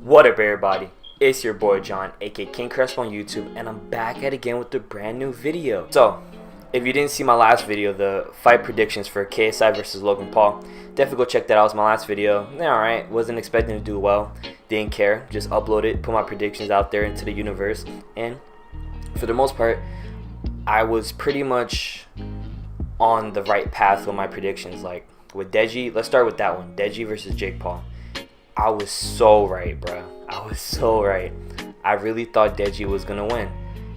What up, everybody? It's your boy John, aka King Crespo on YouTube, and I'm back at it again with a brand new video. So, if you didn't see my last video, the fight predictions for KSI versus Logan Paul, definitely go check that out. It's my last video. Alright, wasn't expecting to do well, didn't care, just upload it, put my predictions out there into the universe, and for the most part, I was pretty much on the right path with my predictions. Like with Deji, let's start with that one, Deji versus Jake Paul. I was so right, bro. I was so right. I really thought Deji was gonna win.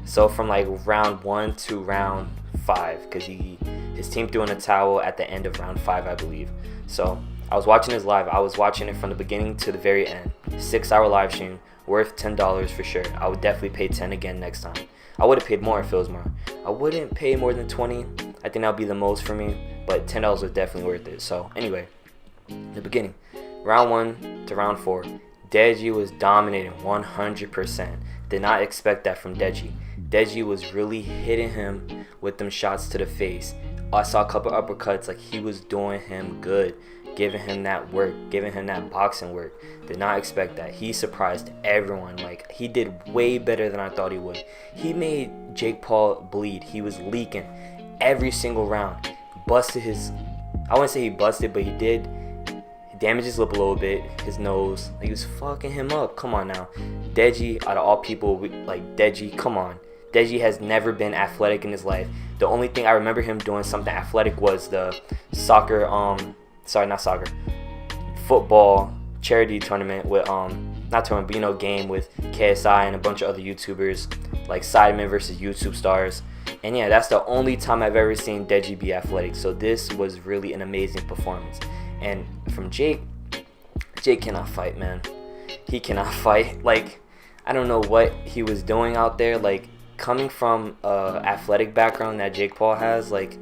So from like round 1 to round 5, because his team threw in a towel at the end of round 5, I believe. So I was watching his live. I was watching it from the beginning to the very end. 6-hour live stream, worth $10 for sure. I would definitely pay 10 again next time. I would have paid more if it was more. I wouldn't pay more than 20. I think that would be the most for me, but $10 was definitely worth it. So anyway, the beginning. Round 1 to round 4, Deji was dominating 100%. Did not expect that from Deji. Deji was really hitting him with them shots to the face. I saw a couple uppercuts, like he was doing him good, giving him that work, giving him that boxing work. Did not expect that. He surprised everyone. Like, he did way better than I thought he would. He made Jake Paul bleed. He was leaking every single round. Busted his, I wouldn't say he busted, but he did. Damaged his lip a little bit, his nose. Like, he was fucking him up. Come on now. Deji, out of all people, like Deji, come on. Deji has never been athletic in his life. The only thing I remember him doing something athletic was the football charity tournament with not tournament, but game with KSI and a bunch of other YouTubers, like Sidemen versus YouTube stars. And yeah, that's the only time I've ever seen Deji be athletic. So this was really an amazing performance. And from Jake cannot fight, man. He cannot fight. Like, I don't know what he was doing out there. Like, coming from a athletic background that Jake Paul has, like,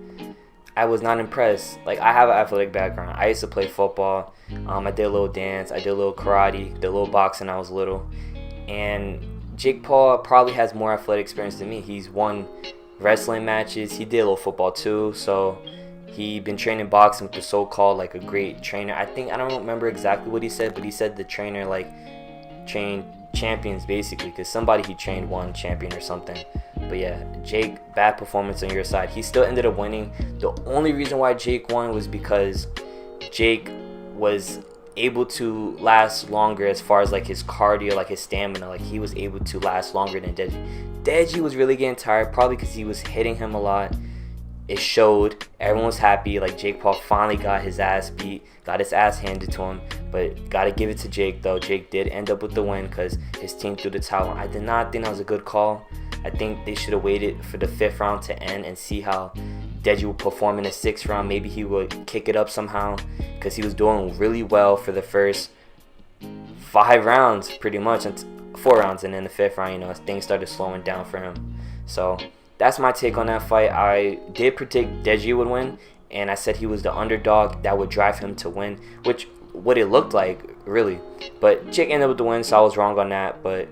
I was not impressed. Like, I have an athletic background. I used to play football. I did a little dance. I did a little karate. Did a little boxing when I was little. And Jake Paul probably has more athletic experience than me. He's won wrestling matches. He did a little football too. So he been training boxing with the so-called, like, a great trainer. I don't remember exactly what he said, but he said the trainer, like, trained champions basically, because somebody he trained won champion or something. But yeah, Jake, bad performance on your side. He still ended up winning. The only reason why Jake won was because Jake was able to last longer as far as, like, his cardio, like his stamina. Like, he was able to last longer than Deji. Deji was really getting tired, probably because he was hitting him a lot. It showed. Everyone was happy. Like, Jake Paul finally got his ass beat, got his ass handed to him. But gotta give it to Jake though. Jake did end up with the win because his team threw the towel. I did not think that was a good call. I think they should have waited for the 5th round to end and see how Deji would perform in the 6th round. Maybe he would kick it up somehow, because he was doing really well for the first 5 rounds, pretty much, 4 rounds, and then the 5th round, things started slowing down for him. So that's my take on that fight. I did predict Deji would win, and I said he was the underdog that would drive him to win, which what it looked like, really. But Jake ended up with the win, so I was wrong on that. But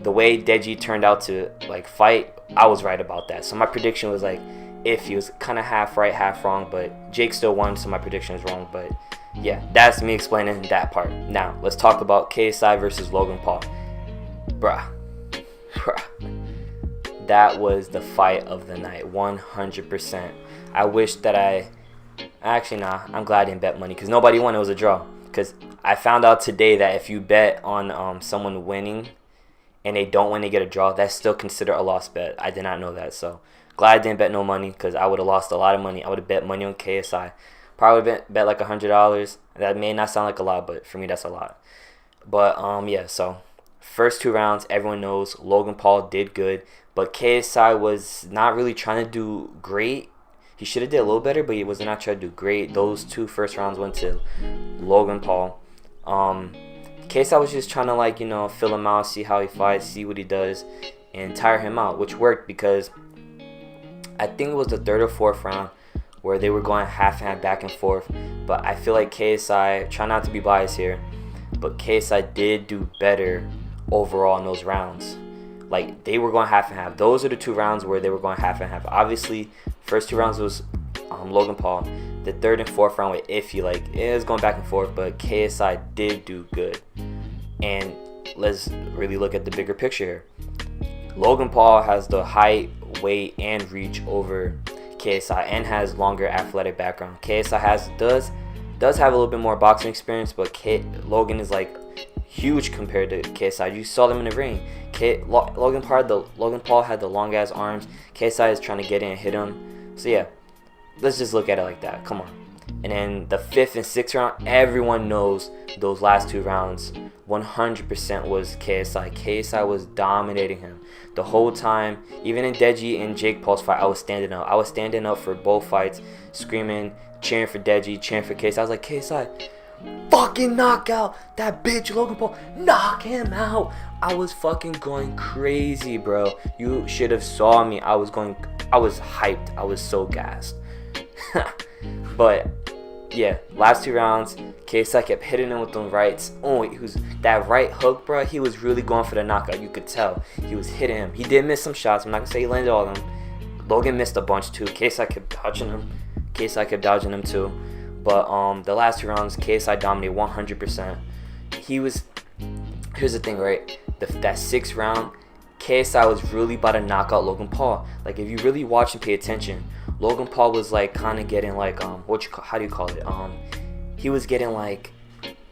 the way Deji turned out to, like, fight, I was right about that. So my prediction was, like, if he was kind of half right, half wrong. But Jake still won, so my prediction is wrong. But yeah, that's me explaining that part. Now, let's talk about KSI versus Logan Paul. Bruh. That was the fight of the night, 100%. I wish that I'm glad I didn't bet money, because nobody won. It was a draw. Because I found out today that if you bet on someone winning and they don't win, they get a draw, that's still considered a lost bet. I did not know that. So glad I didn't bet no money, because I would have lost a lot of money. I would have bet money on KSI. Probably bet like $100. That may not sound like a lot, but for me that's a lot. But yeah, so first 2 rounds, everyone knows Logan Paul did good, but KSI was not really trying to do great. He should have did a little better, but he was not trying to do great. Those 2 first rounds went to Logan Paul. KSI was just trying to, like, fill him out, see how he fights, see what he does, and tire him out, which worked, because I think it was the 3rd or 4th round where they were going half and half, back and forth. But I feel like KSI, try not to be biased here, but KSI did do better overall in those rounds. Like, they were going half and half. Those are the 2 rounds where they were going half and half. Obviously, first 2 rounds was Logan Paul. The 3rd and 4th round were iffy. Like, it was going back and forth, but KSI did do good. And let's really look at the bigger picture here. Logan Paul has the height, weight, and reach over KSI, and has longer athletic background. KSI does have a little bit more boxing experience, but Logan is like huge compared to KSI. You saw them in the ring. Logan Paul had the long ass arms. KSI is trying to get in and hit him. So yeah, let's just look at it like that. Come on. And then the 5th and 6th round, everyone knows those last 2 rounds 100% was KSI. KSI was dominating him the whole time. Even in Deji and Jake Paul's fight, I was standing up. I was standing up for both fights, screaming, cheering for Deji, cheering for KSI. I was like, KSI, fucking knock out that bitch Logan Paul. Knock him out. I was fucking going crazy, bro. You should have saw me. I was hyped. I was so gassed. But yeah, last 2 rounds, KSI kept hitting him with them rights. Oh, that right hook, bro. He was really going for the knockout. You could tell he was hitting him. He did miss some shots. I'm not gonna say he landed all of them. Logan missed a bunch too. KSI kept dodging him. KSI kept dodging him too. But the last 2 rounds, KSI dominated 100%. Here's the thing, right? That 6th round, KSI was really about to knock out Logan Paul. Like, if you really watch and pay attention, Logan Paul was like kind of getting like how do you call it? He was getting like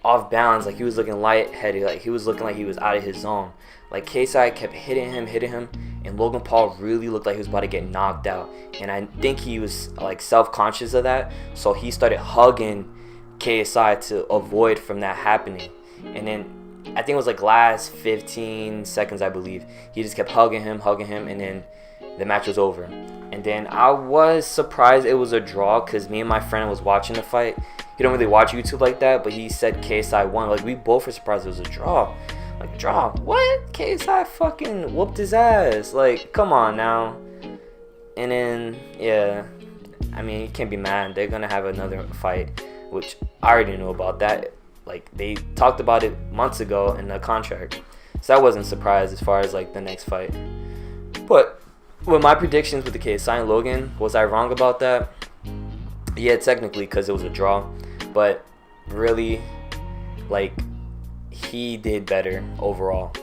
off balance. Like, he was looking lightheaded. Like, he was looking like he was out of his zone. Like, KSI kept hitting him, and Logan Paul really looked like he was about to get knocked out. And I think he was like self-conscious of that, so he started hugging KSI to avoid from that happening. And then I think it was like last 15 seconds, I believe, he just kept hugging him, and then the match was over. And then I was surprised it was a draw, because me and my friend was watching the fight. He don't really watch YouTube like that, but he said KSI won. Like, we both were surprised it was a draw. Like, draw? What? KSI fucking whooped his ass. Like, come on now. And then, yeah, I mean, you can't be mad. They're gonna have another fight, which I already knew about that. Like, they talked about it months ago in the contract, so I wasn't surprised as far as like the next fight. But with my predictions with the KSI and Logan, was I wrong about that? Yeah, technically, because it was a draw, but really, like, he did better overall,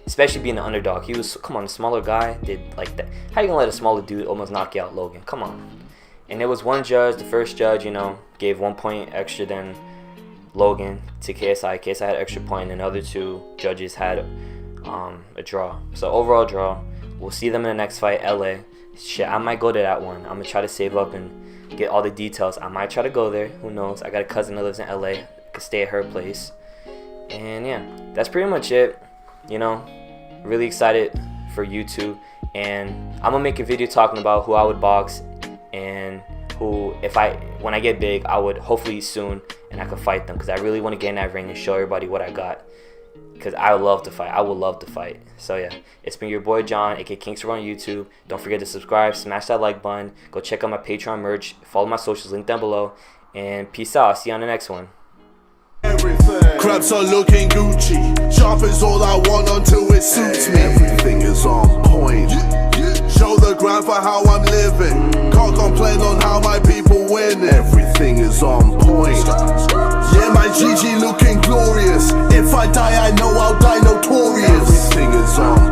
especially being the underdog. He was, come on, a smaller guy did like that. How you gonna let a smaller dude almost knock you out Logan? Come on. And there was one judge, the first judge, gave 1 point extra than Logan to KSI. KSI had an extra point, and the other 2 judges had a draw. So overall draw. We'll see them in the next fight, LA. Shit, I might go to that one. I'm gonna try to save up and get all the details. I might try to go there. Who knows? I got a cousin that lives in LA. I could stay at her place. And yeah, that's pretty much it. Really excited for YouTube, and I'm gonna make a video talking about who I would box and who, when I get big, I would hopefully soon, and I could fight them, because I really want to get in that ring and show everybody what I got, because I would love to fight. I would love to fight. So yeah, it's been your boy John, aka Kingster on YouTube. Don't forget to subscribe, smash that like button, go check out my Patreon merch, follow my socials, link down below, and peace out. I'll see you on the next one. Crabs are looking Gucci. Sharp is all I want until it suits me. Everything is on point. Show the grind for how I'm living. Can't complain on how my people win. Everything is on point. Yeah, my GG looking glorious. If I die, I know I'll die notorious. Everything is on point.